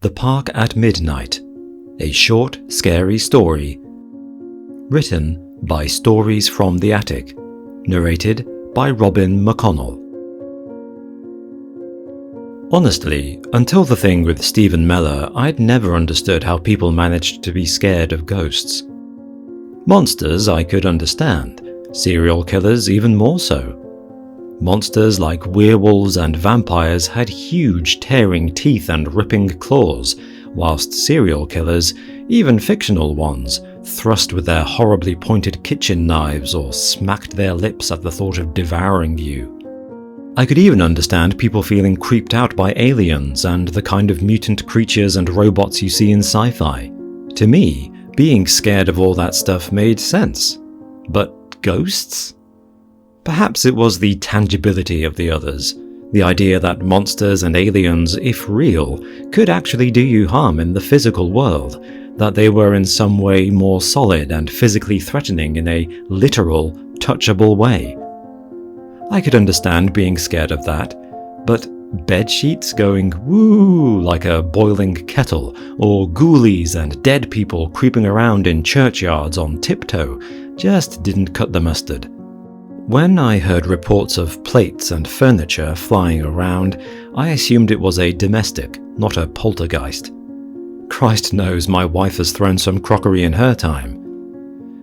The Park at Midnight, a short, scary story. Written by Stories from the Attic. Narrated by McConnell. Honestly, until the thing with Stephen Meller, I'd never understood how people managed to be scared of ghosts. Monsters I could understand, serial killers even more so. Monsters like werewolves and vampires had huge tearing teeth and ripping claws, whilst serial killers, even fictional ones, thrust with their horribly pointed kitchen knives or smacked their lips at the thought of devouring you. I could even understand people feeling creeped out by aliens and the kind of mutant creatures and robots you see in sci-fi. To me, being scared of all that stuff made sense. But ghosts? Perhaps it was the tangibility of the others, the idea that monsters and aliens, if real, could actually do you harm in the physical world, that they were in some way more solid and physically threatening in a literal, touchable way. I could understand being scared of that, but bedsheets going woo like a boiling kettle, or ghoulies and dead people creeping around in churchyards on tiptoe, just didn't cut the mustard. When I heard reports of plates and furniture flying around, I assumed it was a domestic, not a poltergeist. Christ knows my wife has thrown some crockery in her time.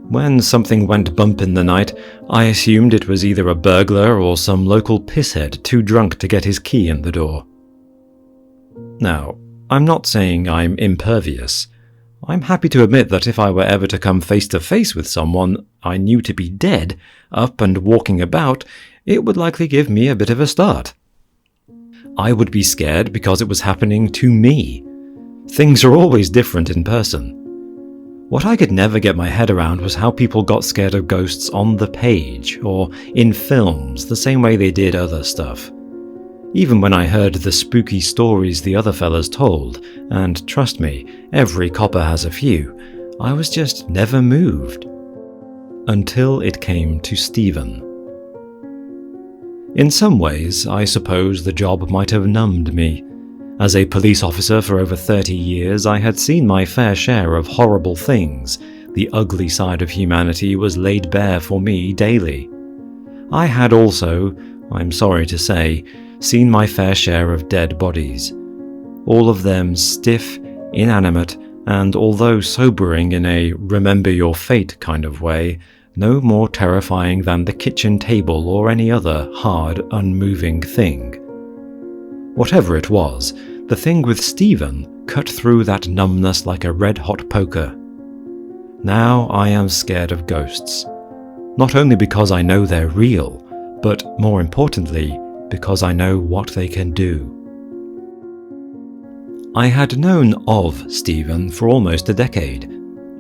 When something went bump in the night, I assumed it was either a burglar or some local pisshead too drunk to get his key in the door. Now, I'm not saying I'm impervious. I'm happy to admit that if I were ever to come face to face with someone I knew to be dead, up and walking about, it would likely give me a bit of a start. I would be scared because it was happening to me. Things are always different in person. What I could never get my head around was how people got scared of ghosts on the page, or in films, the same way they did other stuff. Even when I heard the spooky stories the other fellas told, and trust me, every copper has a few, I was just never moved. Until it came to Stephen. In some ways, I suppose the job might have numbed me. As a police officer for over 30 years, I had seen my fair share of horrible things. The ugly side of humanity was laid bare for me daily. I had also, I'm sorry to say, seen my fair share of dead bodies. All of them stiff, inanimate, and although sobering in a remember your fate kind of way, no more terrifying than the kitchen table or any other hard, unmoving thing. Whatever it was, the thing with Stephen cut through that numbness like a red-hot poker. Now I am scared of ghosts. Not only because I know they're real, but more importantly, because I know what they can do. I had known of Stephen for almost a decade.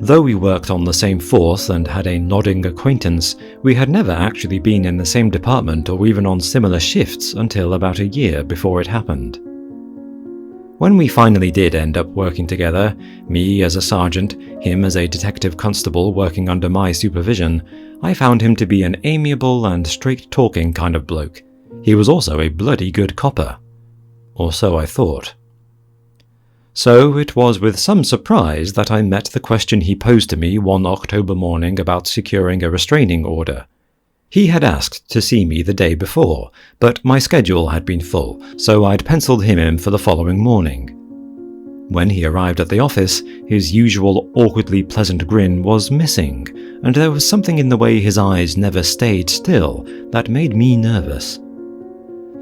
Though we worked on the same force and had a nodding acquaintance, we had never actually been in the same department or even on similar shifts until about a year before it happened. When we finally did end up working together, me as a sergeant, him as a detective constable working under my supervision, I found him to be an amiable and straight-talking kind of bloke. He was also a bloody good copper. Or so I thought. So it was with some surprise that I met the question he posed to me one October morning about securing a restraining order. He had asked to see me the day before, but my schedule had been full, so I'd penciled him in for the following morning. When he arrived at the office, his usual awkwardly pleasant grin was missing, and there was something in the way his eyes never stayed still that made me nervous.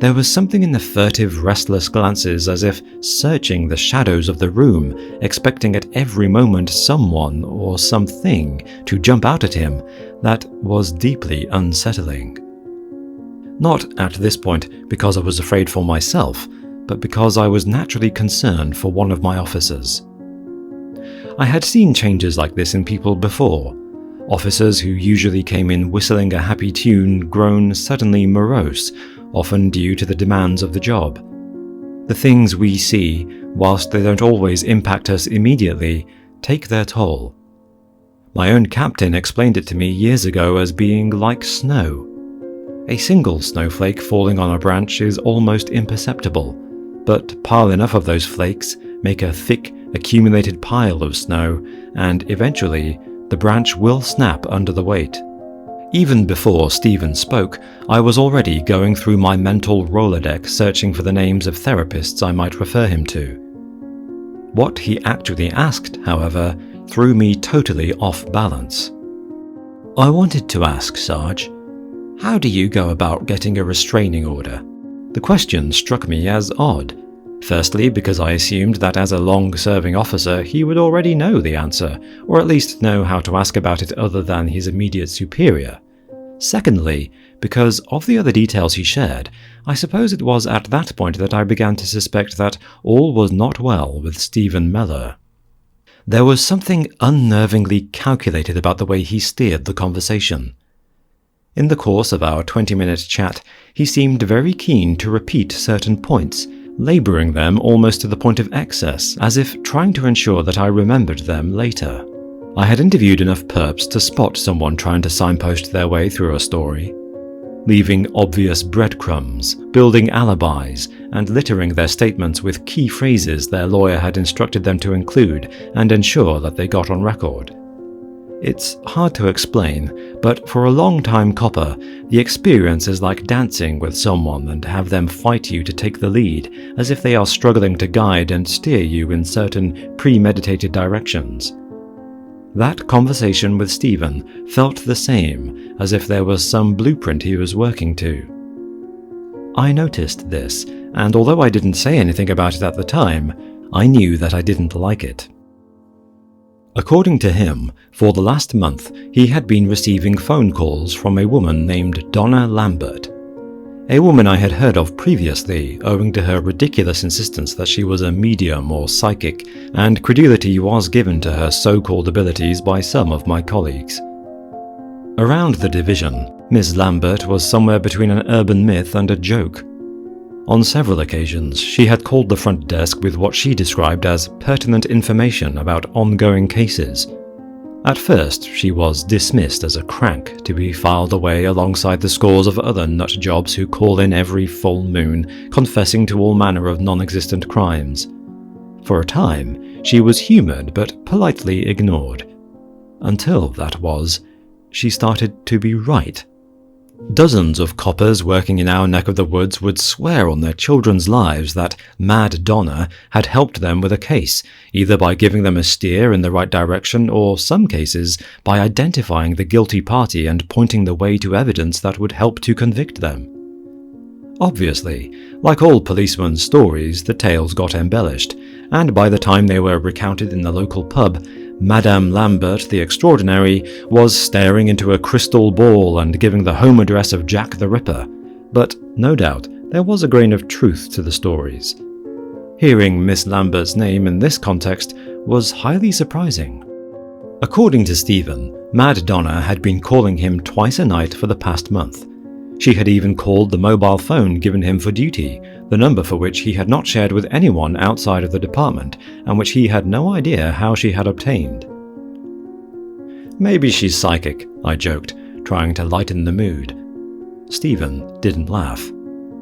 There was something in the furtive, restless glances as if searching the shadows of the room, expecting at every moment someone or something to jump out at him, that was deeply unsettling. Not at this point because I was afraid for myself, but because I was naturally concerned for one of my officers. I had seen changes like this in people before. Officers who usually came in whistling a happy tune grown suddenly morose, often due to the demands of the job. The things we see, whilst they don't always impact us immediately, take their toll. My own captain explained it to me years ago as being like snow. A single snowflake falling on a branch is almost imperceptible, but pile enough of those flakes, make a thick, accumulated pile of snow, and eventually, the branch will snap under the weight. Even before Stephen spoke, I was already going through my mental Rolodex searching for the names of therapists I might refer him to. What he actually asked, however, threw me totally off balance. I wanted to ask Sarge, how do you go about getting a restraining order? The question struck me as odd. Firstly, because I assumed that as a long-serving officer he would already know the answer, or at least know how to ask about it other than his immediate superior. Secondly, because of the other details he shared, I suppose it was at that point that I began to suspect that all was not well with Stephen Meller. There was something unnervingly calculated about the way he steered the conversation. In the course of our 20-minute chat, he seemed very keen to repeat certain points, labouring them almost to the point of excess, as if trying to ensure that I remembered them later. I had interviewed enough perps to spot someone trying to signpost their way through a story, leaving obvious breadcrumbs, building alibis, and littering their statements with key phrases their lawyer had instructed them to include and ensure that they got on record. It's hard to explain, but for a long-time copper, the experience is like dancing with someone and have them fight you to take the lead, as if they are struggling to guide and steer you in certain premeditated directions. That conversation with Stephen felt the same, as if there was some blueprint he was working to. I noticed this, and although I didn't say anything about it at the time, I knew that I didn't like it. According to him, for the last month, he had been receiving phone calls from a woman named Donna Lambert. A woman I had heard of previously, owing to her ridiculous insistence that she was a medium or psychic, and credulity was given to her so-called abilities by some of my colleagues. Around the division, Miss Lambert was somewhere between an urban myth and a joke. On several occasions, she had called the front desk with what she described as pertinent information about ongoing cases. At first, she was dismissed as a crank to be filed away alongside the scores of other nut jobs who call in every full moon, confessing to all manner of non-existent crimes. For a time, she was humoured but politely ignored. Until, she started to be right. Dozens of coppers working in our neck of the woods would swear on their children's lives that Mad Donna had helped them with a case, either by giving them a steer in the right direction or, some cases, by identifying the guilty party and pointing the way to evidence that would help to convict them. Obviously, like all policemen's stories, the tales got embellished, and by the time they were recounted in the local pub, Madame Lambert the Extraordinary was staring into a crystal ball and giving the home address of Jack the Ripper, but no doubt there was a grain of truth to the stories. Hearing Miss Lambert's name in this context was highly surprising. According to Stephen, Mad Donna had been calling him twice a night for the past month. She had even called the mobile phone given him for duty, the number for which he had not shared with anyone outside of the department, and which he had no idea how she had obtained. "Maybe she's psychic," I joked, trying to lighten the mood. Stephen didn't laugh.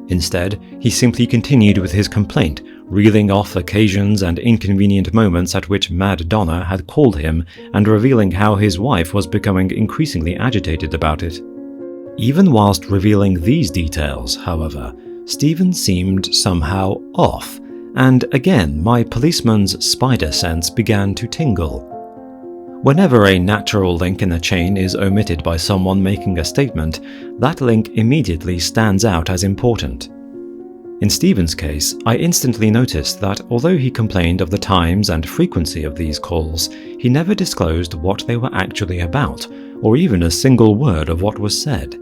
Instead, he simply continued with his complaint, reeling off occasions and inconvenient moments at which Mad Donna had called him and revealing how his wife was becoming increasingly agitated about it. Even whilst revealing these details, however, Stephen seemed somehow off, and again my policeman's spider sense began to tingle. Whenever a natural link in a chain is omitted by someone making a statement, that link immediately stands out as important. In Stephen's case, I instantly noticed that although he complained of the times and frequency of these calls, he never disclosed what they were actually about, or even a single word of what was said.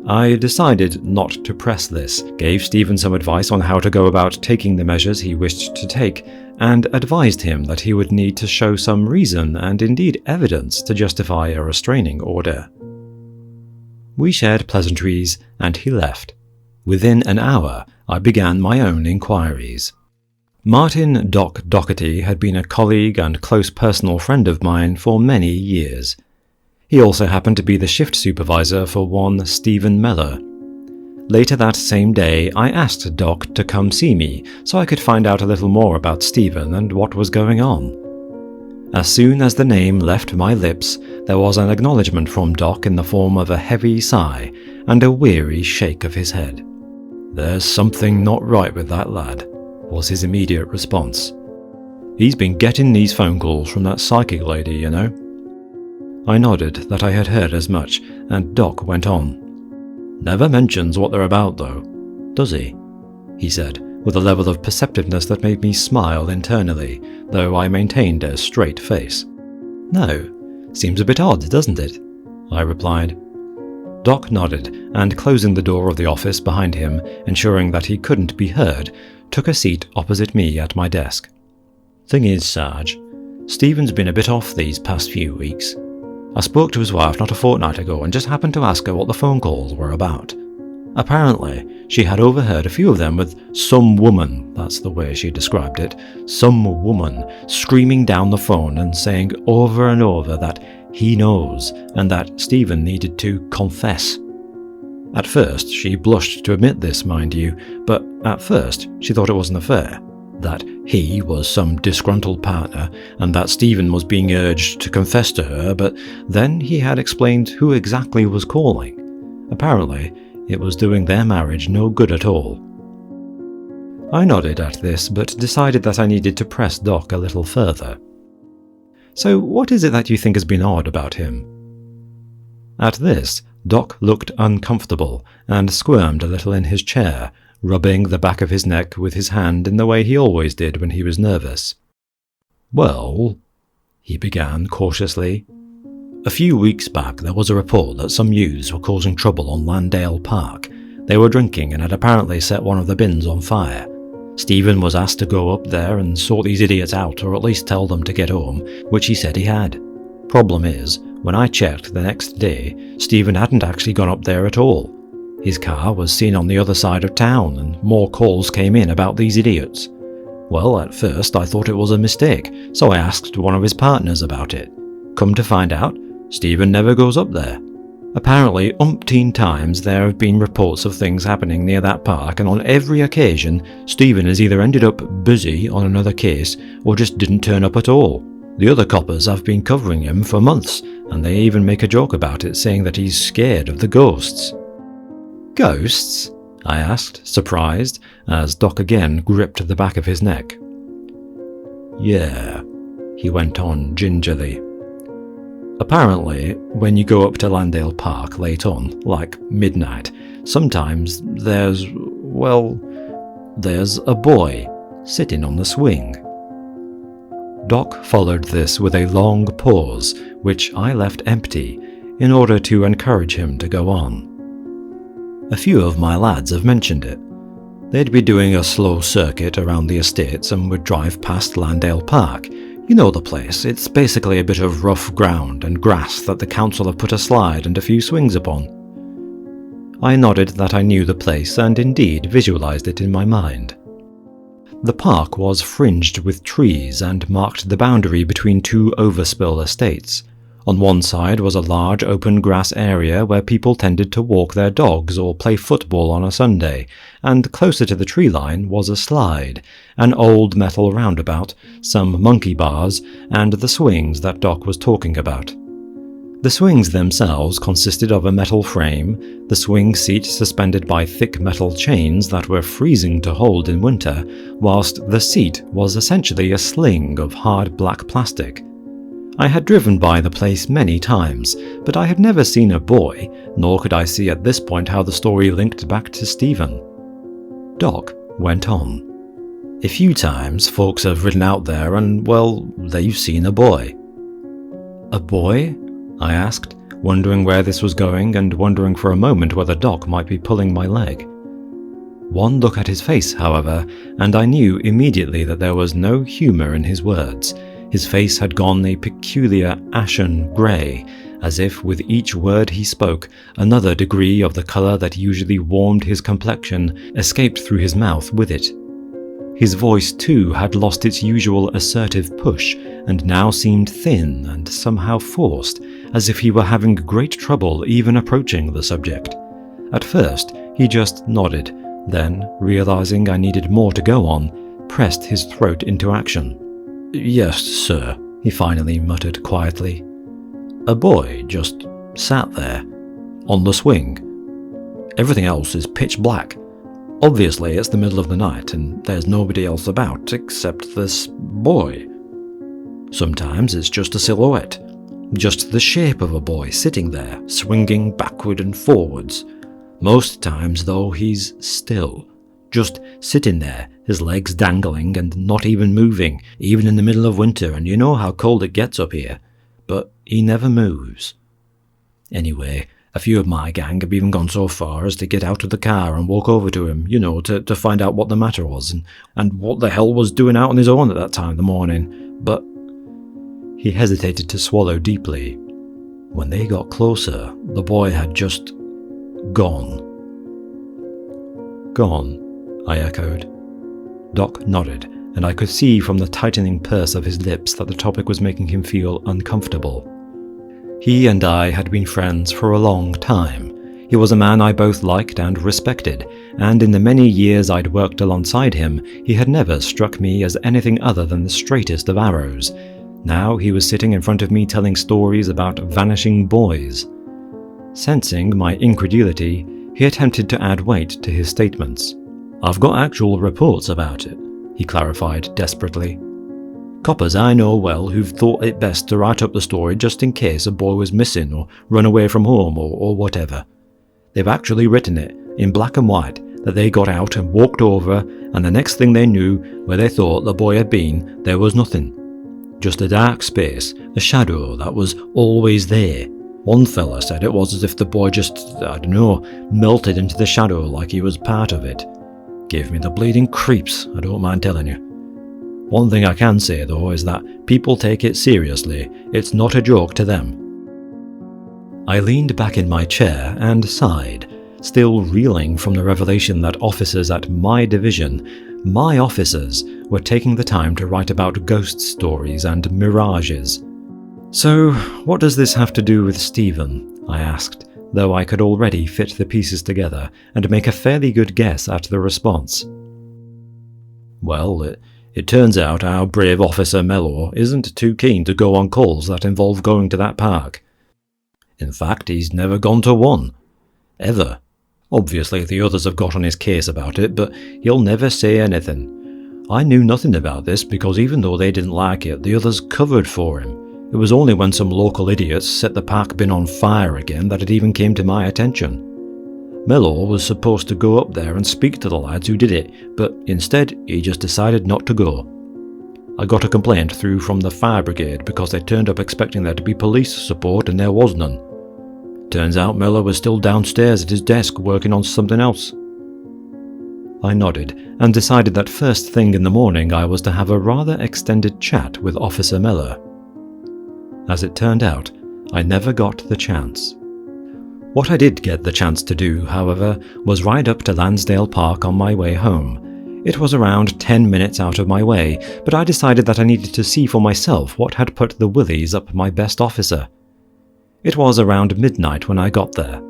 I decided not to press this, gave Stephen some advice on how to go about taking the measures he wished to take, and advised him that he would need to show some reason and indeed evidence to justify a restraining order. We shared pleasantries, and he left. Within an hour, I began my own inquiries. Martin Doc Doherty had been a colleague and close personal friend of mine for many years. He also happened to be the shift supervisor for one Stephen Meller. Later that same day, I asked Doc to come see me so I could find out a little more about Stephen and what was going on. As soon as the name left my lips, there was an acknowledgement from Doc in the form of a heavy sigh and a weary shake of his head. "There's something not right with that lad," was his immediate response. "He's been getting these phone calls from that psychic lady, you know." I nodded that I had heard as much, and Doc went on. "Never mentions what they're about, though, does he?" he said, with a level of perceptiveness that made me smile internally, though I maintained a straight face. "No, seems a bit odd, doesn't it?" I replied. Doc nodded, and closing the door of the office behind him, ensuring that he couldn't be heard, took a seat opposite me at my desk. "Thing is, Sarge, Stephen's been a bit off these past few weeks. I spoke to his wife not a fortnight ago and just happened to ask her what the phone calls were about. Apparently, she had overheard a few of them with some woman, that's the way she described it, some woman screaming down the phone and saying over and over that he knows and that Stephen needed to confess. At first, she blushed to admit this, mind you, but at first she thought it was an affair, that he was some disgruntled partner and that Stephen was being urged to confess to her, but then he had explained who exactly was calling. Apparently, it was doing their marriage no good at all. I nodded at this, but decided that I needed to press Doc a little further. "So what is it that you think has been odd about him?" At this, Doc looked uncomfortable and squirmed a little in his chair, rubbing the back of his neck with his hand in the way he always did when he was nervous. "Well," he began cautiously, "a few weeks back there was a report that some youths were causing trouble on Landale Park. They were drinking and had apparently set one of the bins on fire. Stephen was asked to go up there and sort these idiots out, or at least tell them to get home, which he said he had. Problem is, when I checked the next day, Stephen hadn't actually gone up there at all. His car was seen on the other side of town, and more calls came in about these idiots. Well, at first I thought it was a mistake, so I asked one of his partners about it. Come to find out, Stephen never goes up there. Apparently, umpteen times there have been reports of things happening near that park, and on every occasion, Stephen has either ended up busy on another case, or just didn't turn up at all. The other coppers have been covering him for months, and they even make a joke about it, saying that he's scared of the ghosts." "Ghosts?" I asked, surprised, as Doc again gripped the back of his neck. "Yeah," he went on gingerly. "Apparently, when you go up to Landale Park late on, like midnight, sometimes there's a boy sitting on the swing." Doc followed this with a long pause, which I left empty, in order to encourage him to go on. "A few of my lads have mentioned it. They'd be doing a slow circuit around the estates and would drive past Landale Park. You know the place, it's basically a bit of rough ground and grass that the council have put a slide and a few swings upon." I nodded that I knew the place and indeed visualized it in my mind. The park was fringed with trees and marked the boundary between two overspill estates. On one side was a large open grass area where people tended to walk their dogs or play football on a Sunday, and closer to the tree line was a slide, an old metal roundabout, some monkey bars, and the swings that Doc was talking about. The swings themselves consisted of a metal frame, the swing seat suspended by thick metal chains that were freezing to hold in winter, whilst the seat was essentially a sling of hard black plastic. I had driven by the place many times, but I had never seen a boy, nor could I see at this point how the story linked back to Stephen. Doc went on. "A few times folks have ridden out there and, well, they've seen a boy." "A boy?" I asked, wondering where this was going and wondering for a moment whether Doc might be pulling my leg. One look at his face, however, and I knew immediately that there was no humour in his words. His face had gone a peculiar ashen grey, as if with each word he spoke, another degree of the colour that usually warmed his complexion escaped through his mouth with it. His voice, too, had lost its usual assertive push, and now seemed thin and somehow forced, as if he were having great trouble even approaching the subject. At first, He just nodded, then, realizing I needed more to go on, pressed his throat into action. "Yes, sir," he finally muttered quietly. "A boy just sat there, on the swing. Everything else is pitch black. Obviously it's the middle of the night and there's nobody else about except this boy. Sometimes it's just a silhouette, just the shape of a boy sitting there, swinging backward and forwards. Most times, though, he's still, just sitting there, his legs dangling and not even moving, even in the middle of winter, and you know how cold it gets up here. But he never moves. Anyway, a few of my gang have even gone so far as to get out of the car and walk over to him, to find out what the matter was, and what the hell was doing out on his own at that time in the morning. But he hesitated to swallow deeply. When they got closer, the boy had just gone. "Gone," I echoed. Doc nodded, and I could see from the tightening purse of his lips that the topic was making him feel uncomfortable. He and I had been friends for a long time. He was a man I both liked and respected, and in the many years I'd worked alongside him, he had never struck me as anything other than the straightest of arrows. Now he was sitting in front of me telling stories about vanishing boys. Sensing my incredulity, he attempted to add weight to his statements. "I've got actual reports about it," he clarified desperately. "Coppers I know well who've thought it best to write up the story just in case a boy was missing or run away from home or whatever. They've actually written it, in black and white, that they got out and walked over, and the next thing they knew, where they thought the boy had been, there was nothing. Just a dark space, a shadow that was always there. One fella said it was as if the boy just, melted into the shadow like he was part of it. Gave me the bleeding creeps, I don't mind telling you. One thing I can say, though, is that people take it seriously. It's not a joke to them." I leaned back in my chair and sighed, still reeling from the revelation that officers at my division, my officers, were taking the time to write about ghost stories and mirages. "So, what does this have to do with Stephen?" I asked, though I could already fit the pieces together and make a fairly good guess at the response. "Well, it turns out our brave Officer Mellor isn't too keen to go on calls that involve going to that park. In fact, he's never gone to one. Ever. Obviously the others have got on his case about it, but he'll never say anything. I knew nothing about this because even though they didn't like it, the others covered for him. It was only when some local idiots set the park bin on fire again that it even came to my attention. Mellor was supposed to go up there and speak to the lads who did it, but instead he just decided not to go. I got a complaint through from the fire brigade because they turned up expecting there to be police support and there was none. Turns out Mellor was still downstairs at his desk working on something else." I nodded and decided that first thing in the morning I was to have a rather extended chat with Officer Mellor. As it turned out, I never got the chance. What I did get the chance to do, however, was ride up to Lansdale Park on my way home. It was around 10 minutes out of my way, but I decided that I needed to see for myself what had put the willies up my best officer. It was around midnight when I got there.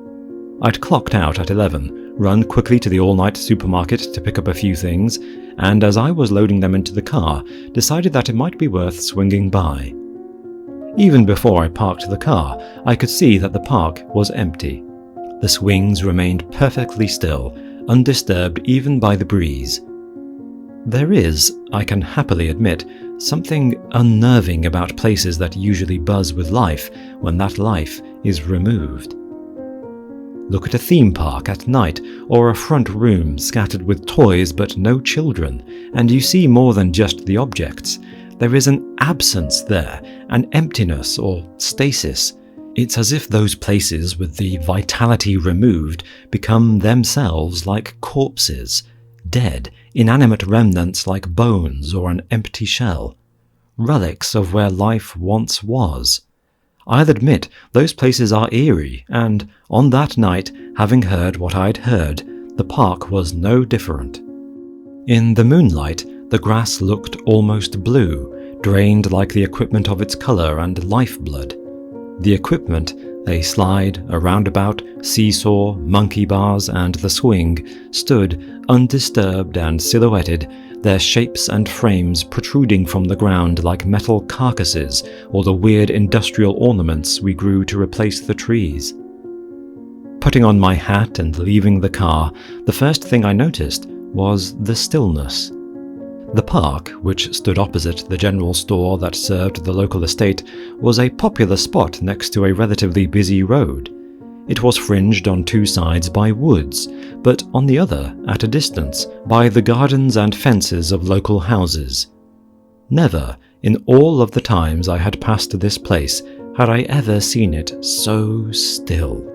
I'd clocked out at 11, run quickly to the all-night supermarket to pick up a few things, and as I was loading them into the car, decided that it might be worth swinging by. Even before I parked the car, I could see that the park was empty. The swings remained perfectly still, undisturbed even by the breeze. There is, I can happily admit, something unnerving about places that usually buzz with life when that life is removed. Look at a theme park at night or a front room scattered with toys but no children, and you see more than just the objects. There is an absence there, an emptiness or stasis. It's as if those places with the vitality removed become themselves like corpses, dead, inanimate remnants like bones or an empty shell, relics of where life once was. I'll admit those places are eerie, and on that night, having heard what I'd heard, the park was no different. In the moonlight, the grass looked almost blue, drained like the equipment of its colour and lifeblood. The equipment A slide, a roundabout, seesaw, monkey bars, and the swing stood undisturbed and silhouetted, their shapes and frames protruding from the ground like metal carcasses or the weird industrial ornaments we grew to replace the trees. Putting on my hat and leaving the car, the first thing I noticed was the stillness. The park, which stood opposite the general store that served the local estate, was a popular spot next to a relatively busy road. It was fringed on two sides by woods, but on the other, at a distance, by the gardens and fences of local houses. Never, in all of the times I had passed this place, had I ever seen it so still.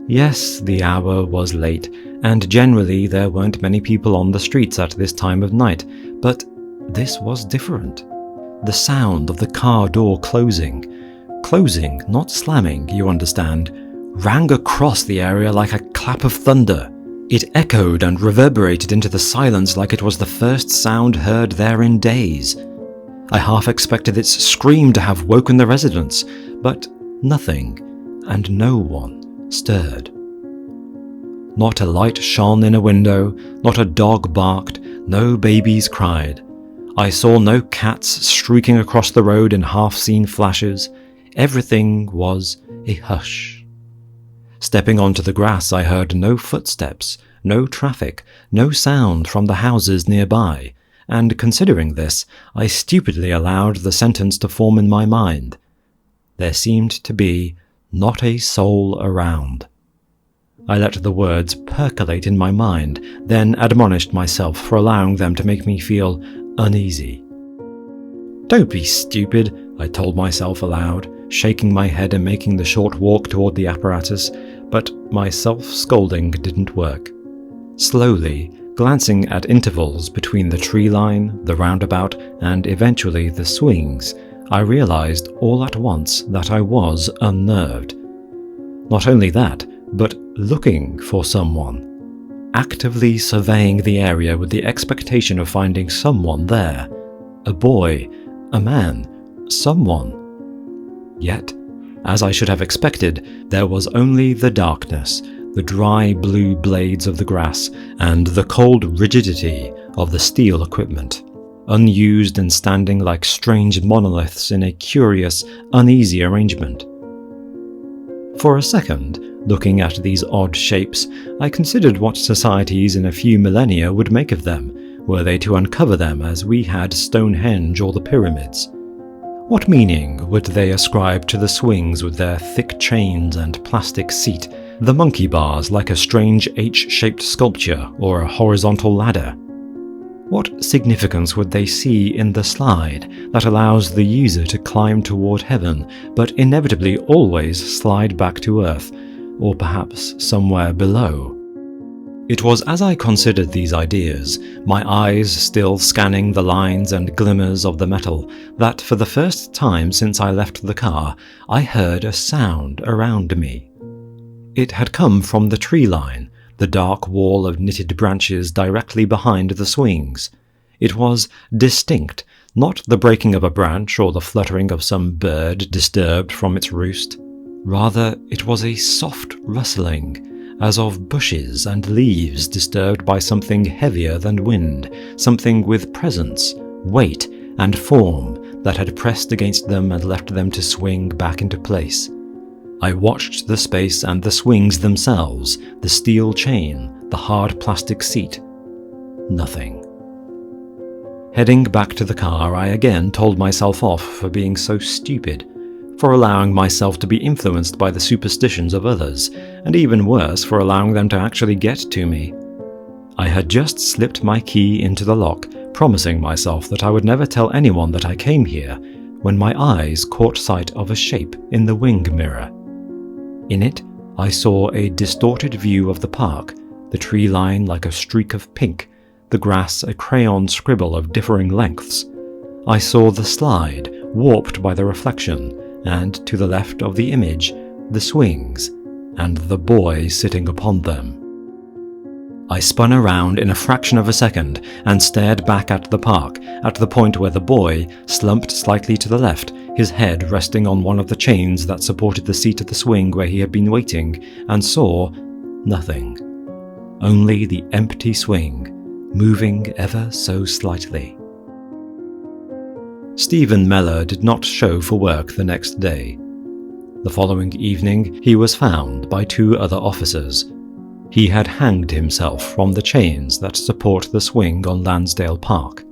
Yes, the hour was late, and generally there weren't many people on the streets at this time of night, but this was different. The sound of the car door closing, not slamming, you understand, rang across the area like a clap of thunder. It echoed and reverberated into the silence like it was the first sound heard there in days. I half expected its scream to have woken the residents, but nothing, and no one stirred. Not a light shone in a window, not a dog barked, no babies cried. I saw no cats streaking across the road in half-seen flashes. Everything was a hush. Stepping onto the grass, I heard no footsteps, no traffic, no sound from the houses nearby, and considering this, I stupidly allowed the sentence to form in my mind. There seemed to be not a soul around. I let the words percolate in my mind, then admonished myself for allowing them to make me feel uneasy. "Don't be stupid," I told myself aloud, shaking my head and making the short walk toward the apparatus, but my self-scolding didn't work. Slowly, glancing at intervals between the tree line, the roundabout, and eventually the swings, I realized all at once that I was unnerved. Not only that, but looking for someone. Actively surveying the area with the expectation of finding someone there. A boy, a man, someone. Yet, as I should have expected, there was only the darkness, the dry blue blades of the grass, and the cold rigidity of the steel equipment, unused and standing like strange monoliths in a curious, uneasy arrangement. For a second, looking at these odd shapes, I considered what societies in a few millennia would make of them, were they to uncover them as we had Stonehenge or the pyramids. What meaning would they ascribe to the swings with their thick chains and plastic seat, the monkey bars like a strange H-shaped sculpture or a horizontal ladder? What significance would they see in the slide that allows the user to climb toward heaven, but inevitably always slide back to earth, or perhaps somewhere below? It was as I considered these ideas, my eyes still scanning the lines and glimmers of the metal, that for the first time since I left the car, I heard a sound around me. It had come from the tree line, the dark wall of knitted branches directly behind the swings. It was distinct, not the breaking of a branch or the fluttering of some bird disturbed from its roost. Rather, it was a soft rustling, as of bushes and leaves disturbed by something heavier than wind, something with presence, weight, and form that had pressed against them and left them to swing back into place. I watched the space and the swings themselves, the steel chain, the hard plastic seat. Nothing. Heading back to the car, I again told myself off for being so stupid, for allowing myself to be influenced by the superstitions of others, and even worse, for allowing them to actually get to me. I had just slipped my key into the lock, promising myself that I would never tell anyone that I came here, when my eyes caught sight of a shape in the wing mirror. In it, I saw a distorted view of the park, the tree line like a streak of pink, the grass a crayon scribble of differing lengths. I saw the slide, warped by the reflection, and to the left of the image, the swings, and the boy sitting upon them. I spun around in a fraction of a second and stared back at the park, at the point where the boy, slumped slightly to the left, his head resting on one of the chains that supported the seat of the swing where he had been waiting, and saw nothing. Only the empty swing, moving ever so slightly. Stephen Meller did not show for work the next day. The following evening, he was found by 2 other officers. He had hanged himself from the chains that support the swing on Lansdale Park.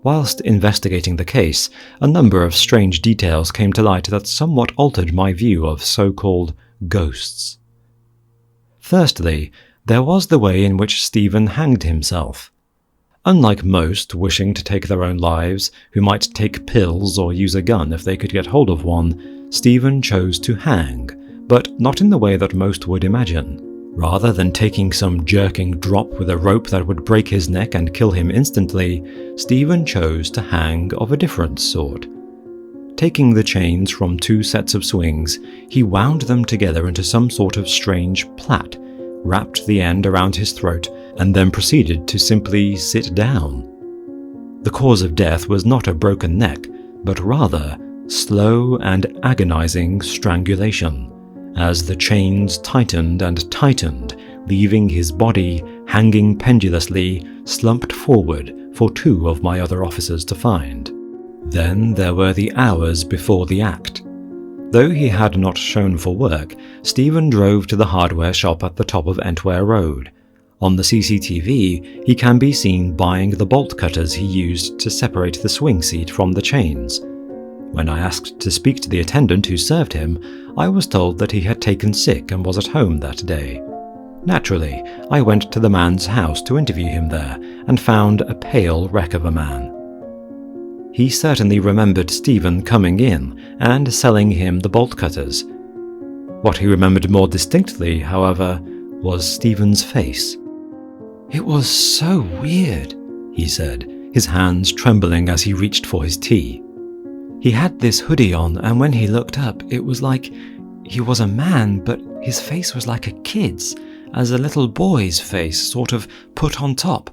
Whilst investigating the case, a number of strange details came to light that somewhat altered my view of so-called ghosts. Firstly, there was the way in which Stephen hanged himself. Unlike most wishing to take their own lives, who might take pills or use a gun if they could get hold of one, Stephen chose to hang, but not in the way that most would imagine. Rather than taking some jerking drop with a rope that would break his neck and kill him instantly, Stephen chose to hang of a different sort. Taking the chains from 2 sets of swings, he wound them together into some sort of strange plait, wrapped the end around his throat, and then proceeded to simply sit down. The cause of death was not a broken neck, but rather slow and agonizing strangulation, as the chains tightened and tightened, leaving his body hanging pendulously, slumped forward for 2 of my other officers to find. Then there were the hours before the act. Though he had not shown for work, Stephen drove to the hardware shop at the top of Entware Road. On the CCTV, he can be seen buying the bolt cutters he used to separate the swing seat from the chains. When I asked to speak to the attendant who served him, I was told that he had taken sick and was at home that day. Naturally, I went to the man's house to interview him there, and found a pale wreck of a man. He certainly remembered Stephen coming in and selling him the bolt cutters. What he remembered more distinctly, however, was Stephen's face. "It was so weird," he said, his hands trembling as he reached for his tea. "He had this hoodie on, and when he looked up, it was like he was a man, but his face was like a kid's, as a little boy's face, sort of put on top.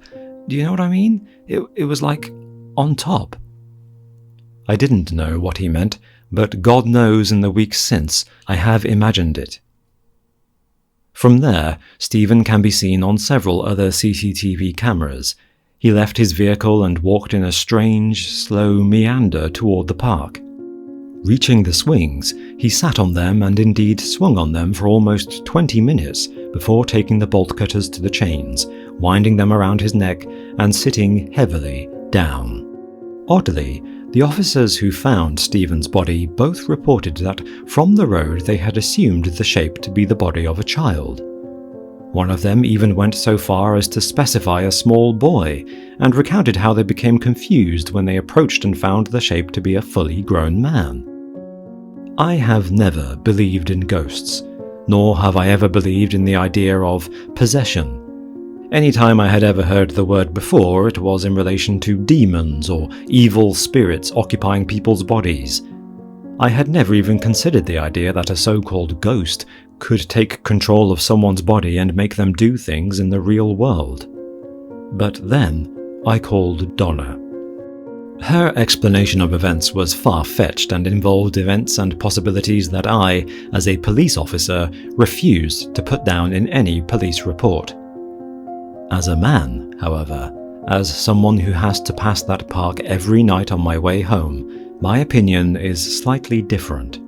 Do you know what I mean? It was like on top." I didn't know what he meant, but God knows in the weeks since I have imagined it. From there, Stephen can be seen on several other CCTV cameras. He left his vehicle and walked in a strange, slow meander toward the park. Reaching the swings, he sat on them and indeed swung on them for almost 20 minutes before taking the bolt cutters to the chains, winding them around his neck and sitting heavily down. Oddly, the officers who found Stephen's body both reported that from the road they had assumed the shape to be the body of a child. One of them even went so far as to specify a small boy, and recounted how they became confused when they approached and found the shape to be a fully grown man. I have never believed in ghosts, nor have I ever believed in the idea of possession. Any time I had ever heard the word before, it was in relation to demons or evil spirits occupying people's bodies. I had never even considered the idea that a so-called ghost could take control of someone's body and make them do things in the real world. But then I called Donna. Her explanation of events was far-fetched and involved events and possibilities that I, as a police officer, refused to put down in any police report. As a man, however, as someone who has to pass that park every night on my way home, my opinion is slightly different.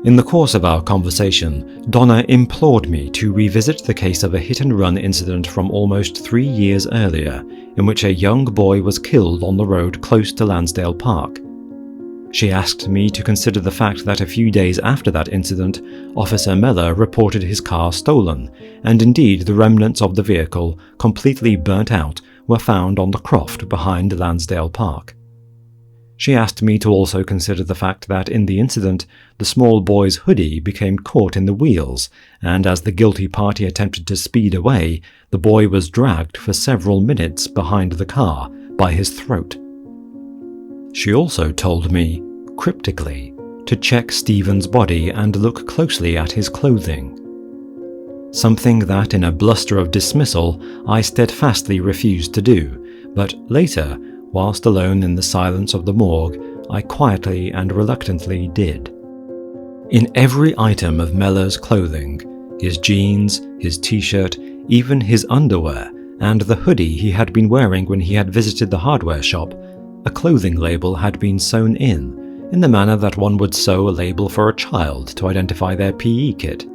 In the course of our conversation, Donna implored me to revisit the case of a hit-and-run incident from almost 3 years earlier, in which a young boy was killed on the road close to Lansdale Park. She asked me to consider the fact that a few days after that incident, Officer Meller reported his car stolen, and indeed the remnants of the vehicle, completely burnt out, were found on the croft behind Lansdale Park. She asked me to also consider the fact that in the incident, the small boy's hoodie became caught in the wheels, and as the guilty party attempted to speed away, the boy was dragged for several minutes behind the car by his throat. She also told me, cryptically, to check Stephen's body and look closely at his clothing. Something that, in a bluster of dismissal, I steadfastly refused to do, but later, whilst alone in the silence of the morgue, I quietly and reluctantly did. In every item of Mellor's clothing, his jeans, his t-shirt, even his underwear, and the hoodie he had been wearing when he had visited the hardware shop, a clothing label had been sewn in the manner that one would sew a label for a child to identify their PE kit.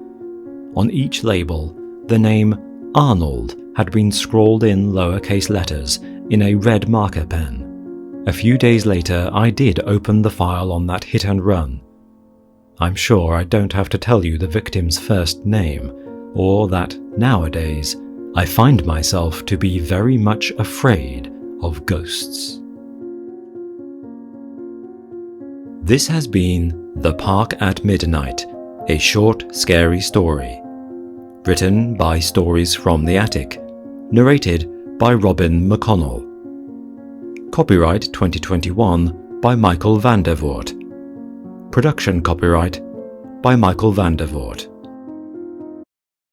On each label, the name Arnold had been scrawled in lowercase letters in a red marker pen. A few days later, I did open the file on that hit and run. I'm sure I don't have to tell you the victim's first name, or that, nowadays, I find myself to be very much afraid of ghosts. This has been The Park at Midnight, a short, scary story. Written by Stories from the Attic. Narrated by Robin McConnell. Copyright 2021 by Michael van der Voort. Production copyright by Michael van der Voort.